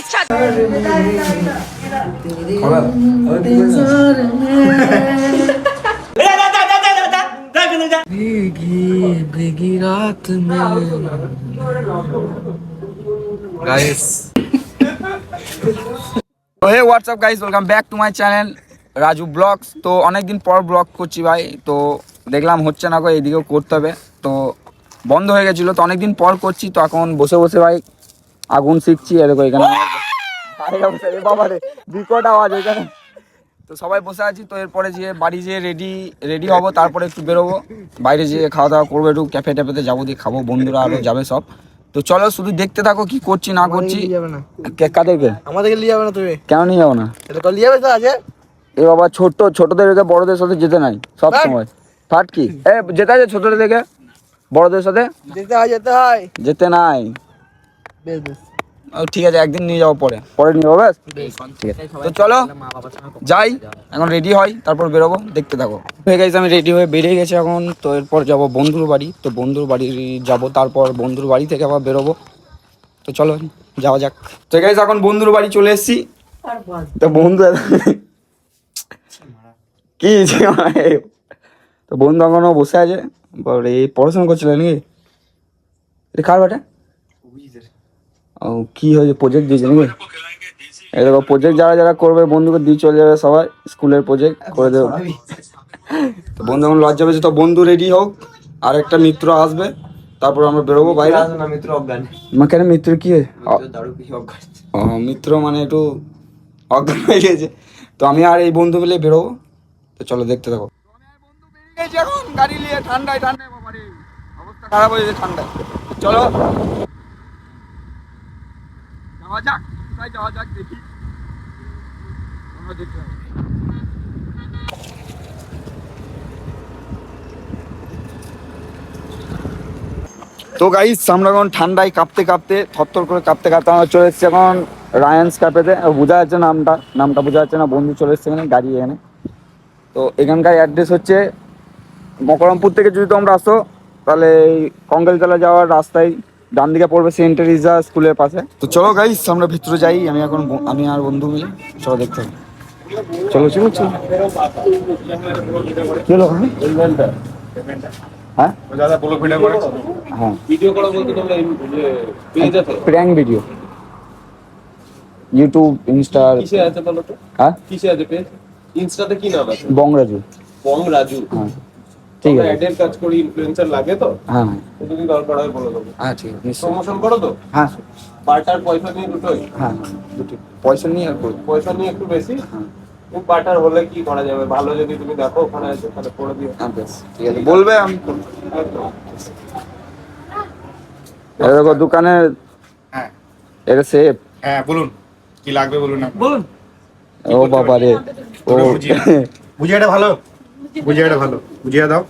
ইচ্ছা। Hey WhatsApp guys, welcome back to my channel Raju vlogs. তো অনেকদিন পর ব্লগ করছি ভাই, তো দেখলাম হচ্ছে না গো, এইদিকেও করতে হবে। তো বন্ধ হয়ে গেছিলো, তো অনেকদিন পর করছি। তো এখন বসে বসে ভাই আগুন শিখছি। এরকম এখানে বাবা রে বিকট আওয়াজ এখানে। তো সবাই বসে আছি। তো এরপরে যেয়ে বাড়ি যেয়ে রেডি হবো, তারপরে একটু বেরোবো, বাইরে যেয়ে খাওয়া দাওয়া করবো, একটু ক্যাফে ট্যাফেতে যাবো, দিয়ে খাবো, বন্ধুরা আরও যাবে সব। তো চলো শুধু দেখতে থাকো কি করছি না করছি। কাদেরকে? আমাদেরকে নিয়ে যাবে না তুমি? কেন নিয়ে যাবো না? এটা তো নিয়ে যাবে তো আছে। এ বাবা ছোটদেরকে বড়দের সাথে যেতে নাই সব সময়। ফাট কি যেতে আছে ছোটদের থেকে বড়দের সাথে যেতে নাই। ঠিক আছে, একদিন নিয়ে যাবো, পরে নিয়ে যাবো। ব্যাস ঠিক আছে, তো চলো যাই, এখন রেডি হয়, তারপর বেরোবো, দেখতে থাকো। হয়ে গেছে, আমি রেডি হয়ে বেরিয়ে গেছি এখন। তো এরপর যাবো বন্ধুর বাড়ি। তো বন্ধুর বাড়ি যাবো, তারপর বন্ধুর বাড়ি থেকে আবার বেরোবো। তো চলো যাওয়া যাক। তো গাইস এখন বন্ধুর বাড়ি চলে এসেছি। তো বন্ধু কি তো বন্ধু এখনো বসে আছে, এই পড়াশোনা করছিল নাকি? এটা কার বাটা? ও কি হয়েছে, প্রজেক্ট দিয়েছে নাকি? এই দেখো প্রজেক্ট যারা যারা করবে বন্ধুকে দিয়ে চলে যাবে সবাই, স্কুলের প্রজেক্ট করে দেবে। তো বন্ধু এখন লজ্জা পেয়েছে। তো বন্ধু রেডি হোক, আর একটা মিত্র আসবে, তারপর আমরা বেরোবো বাইরে। মিত্র অজ্ঞান। কেন মিত্র কি ও মিত্র মানে একটু অজ্ঞান হয়ে গেছে। তো আমি আর এই বন্ধু মিলে বেরোবো। তো চলো দেখতে থাকো। এখন গাড়ি নিয়ে ঠান্ডায় বাবারে অবস্থা খারাপ হয়ে গেছে ঠান্ডায়। চলো যাওয়া যাক, কোথায় যাওয়া যাক দেখি। তো গাইস আমরা এখন ঠান্ডায় কাঁপতে থরথর করে কাঁপতে আমরা চলে এসেছি এখন রায়ান্স ক্যাফেতে। বোঝা যাচ্ছে নামটা বোঝা যাচ্ছে না। বন্ধু চলে এসছে এখানে গাড়ি এখানে। তো এখানকার অ্যাড্রেস হচ্ছে মকরমপুর থেকে যদি তোমরা আসো তাহলে এই কঙ্কালতলা যাওয়ার রাস্তায় ডান দিকে পড়বে, সেন্ট টেরিজা স্কুলের পাশে। তো চলো গাইস আমরা ভিতরে যাই। আমি আর বন্ধু মিলে চলো দেখতে হবে। চলো কি হলো? হ্যাঁ হ্যাঁ প্র্যাঙ্ক ভিডিও ইউটিউব ইনস্টা। কিসে আছে বলো তো? হ্যাঁ কিসে আছে পেজ? ইনস্টাতে কি নাম আছে? বংরাজু। হ্যাঁ ঠিক আছে। অ্যাডের কাজ করি, ইনফ্লুয়েন্সার লাগে তো? হ্যাঁ যদি দরকার হয় বলে দেবো। হ্যাঁ ঠিক আছে, প্রমোশন করো তো? হ্যাঁ বাটার পয়সা নিয়ে দুটোই? হ্যাঁ দুটি পয়সা নিয়ে আর পয়সা নিয়ে একটু বেশি। খুব বাটার হলে কি করা যাবে, ভালো যদি তুমি দেখো ওখানে আছে তাহলে করে দিও। হ্যাঁ বেশ ঠিক আছে, বলবে আমি করবো। এটা দেখো দোকানে। হ্যাঁ এটা সেফ। হ্যাঁ বলুন কি লাগবে বলুন। ও বাবা রে, ও বুঝিয়াটা ভালো, বুঝিয়া দাও।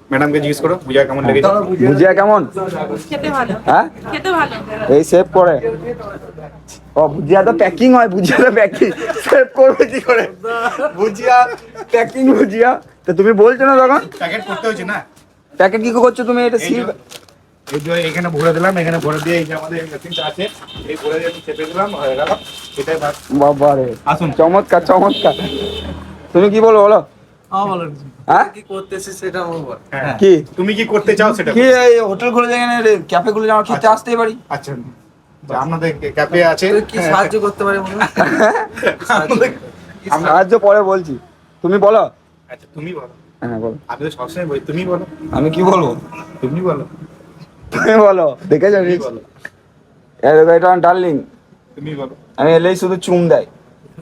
ম্যাডামকে জিজ্ঞেস করো বুঝিয়া কেমন লেগেছে। ভুজিয়া কেমন? খেতে ভালো, হ্যাঁ খেতে ভালো। এই সেভ করে। ও ভুজিয়া তো প্যাকিং হয়, সেভ করবে কি করে? ভুজিয়া প্যাকিং তো তুমি বলছো না তখন প্যাকেট করতে হয়েছে না? প্যাকেট কি করছো তুমি? এটা সিল এই যে এখানে ভরে দিলাম, এখানে ভরে দিয়ে এই যে আমাদের মেশিনটা আছে এই ভরে দিয়ে চেপে দিলাম, হয়ে গেল। এটাই ভাত। বাবা রে আসুন। চমৎকার। তুমি কি বলো বলো? হ্যাঁ কি করতেছিস সেটা বল। হ্যাঁ কি তুমি কি করতে চাও সেটা কি এই হোটেল খুলে যায় না, ক্যাফে খুলে যাও, খেতে আসতেই পারি। আচ্ছা আপনাদের ক্যাফে আছে, কি সাহায্য করতে পারে মনে হয়? সাহায্য পরে বলছি, তুমি বলো। আচ্ছা তুমি বলো। হ্যাঁ বলো। আমি তো সবসময় বলি তুমি বলো। আমি কি বলবো? তুমি বলো। তুমি বলো, দেখেছো? তুমি বলো। এটা আমার ডার্লিং, তুমি বলো। আমি এলেই শুধু চুম দেয়।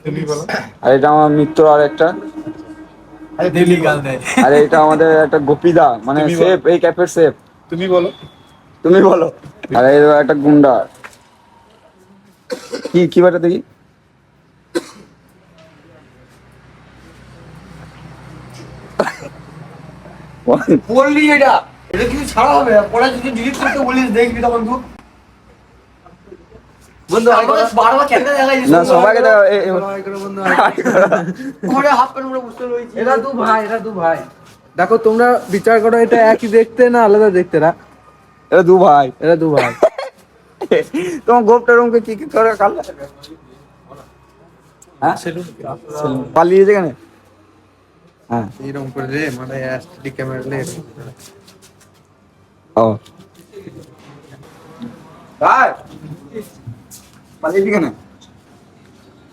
তুমি বলো। আর এটা আমার মিত্র আর একটা। আরে দিল্লি গাল দেয়। আর এটা আমাদের একটা গোপীদা, মানে তুমি বলো। সেফ, এই ক্যাফের সেফ। তুমি বলো। তুমি বলো। আর এই একটা গুন্ডা। কি ব্যাটা দেখি? বললি এটা কিছু ছাড়া হবে পরে যদি ডিলিট করতে বলিস দেখবি তখন তুই বন্ধু বারবার কেন দেখাইছিস না সবাইকে ঘরে হাফ প্যান্ট পুরো বুঝতে লইছি। এটা দু ভাই দেখো তোমরা বিচার করো, এটা একই দেখতে না আলাদা দেখতে? এটা দু ভাই। তোমার গোপটা রুমকে কি কি করে কাল হ্যাঁ পালিয়েছে কেন হ্যাঁ এরকম করে রে মানে এসডি ক্যামেরা লে ও ভাই পালিয়েছে কেন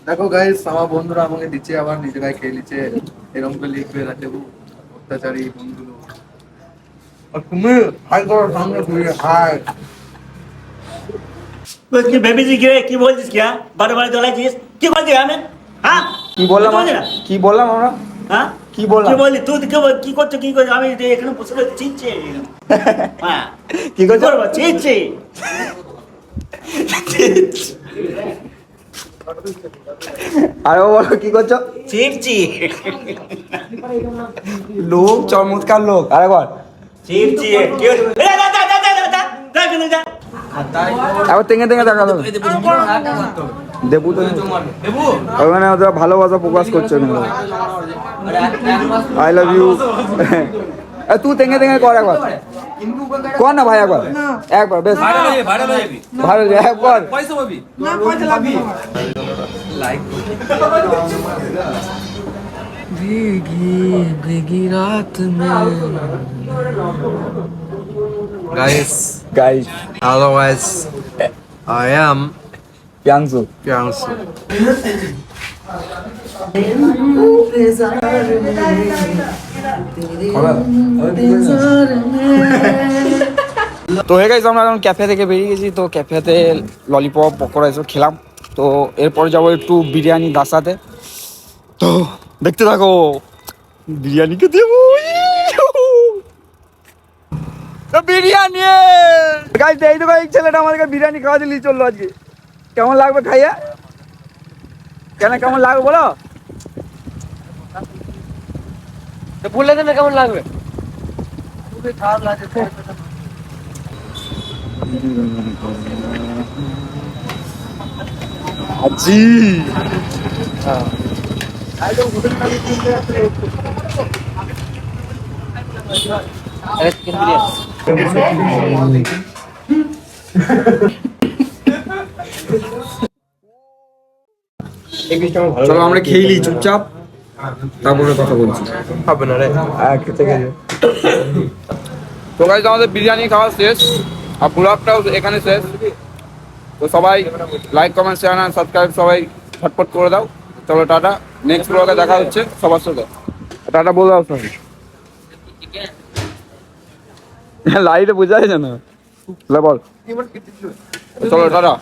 দেখো গাইস আমার বন্ধুরা আমাকে দিচ্ছে আবার নিজে গায়ে খেয়ে নিচ্ছে এরকম করে লিখবে না দেবো অত্যাচারী বন্ধুগুলো আর তুমি হাই করো সামনে তুমি হাই কি ভেবেছিস কি রে? কি বলছিস কি হ্যাঁ বারে বারে জ্বলাইছিস কি বলছিস আমি হ্যাঁ কি বললাম বুঝতে পারছি না? কি বললাম আমরা হ্যাঁ কি বললাম? কি বললি তুই কি করছো কি করছো আমি তো এখানে বসে বসে চিনছি হ্যাঁ কি করছো? করবো চিনছি আরে বলো কি করছো চিনছি লোক চমৎকার লোক আরেকবার চিনছি কি হলো? এ, যা, যা, যা, যা, যা, যা, যা, এখানে যা। একবার তেঙে তেঙে দেখা যাবে দেবু তো ওখানে ওদের ভালোবাসা প্রকাশ করছে আই লাভ ইউ তুই তেঙে তেঙে কর একবার কর না ভাই একবার একবার বেশ ভালো একবার guys guys otherwise I am Priyanshu Priyanshu তো হয়ে গেছে আমরা এখন ক্যাফে থেকে বেরিয়ে গেছি তো ক্যাফেতে ললিপপ পকোড়া এসব খেলাম তো এরপরে যাবো একটু বিরিয়ানি দাসাতে তো দেখতে থাকো বিরিয়ানিকে দেবো তো বিরিয়ানি গাইস এই তো ভাই ছেলেটা আমাদেরকে বিরিয়ানি খাওয়া দিলি চললো আজকে কেমন লাগবে খাইয়া কেমন লাগবে বলো বলে দেন কেমন লাগবে খুবই খারাপ লাগছে আজি চলো আমরা খেয়ে নিই চুপচাপ তারপরে কথা বলছি হবে না রে খেতে গেলে তো গাইস আমাদের বিরিয়ানি খাওয়া শেষ আর ব্লগটাও এখানে শেষ তো সবাই লাইক কমেন্ট শেয়ার আর সাবস্ক্রাইব সবাই ঝটপট করে দাও চলো টাটা নেক্সট ব্লগে দেখা হচ্ছে সবার সাথে টাটা বলে দাও সবাই লাইটে বোঝা যায় না বল চলো টাটা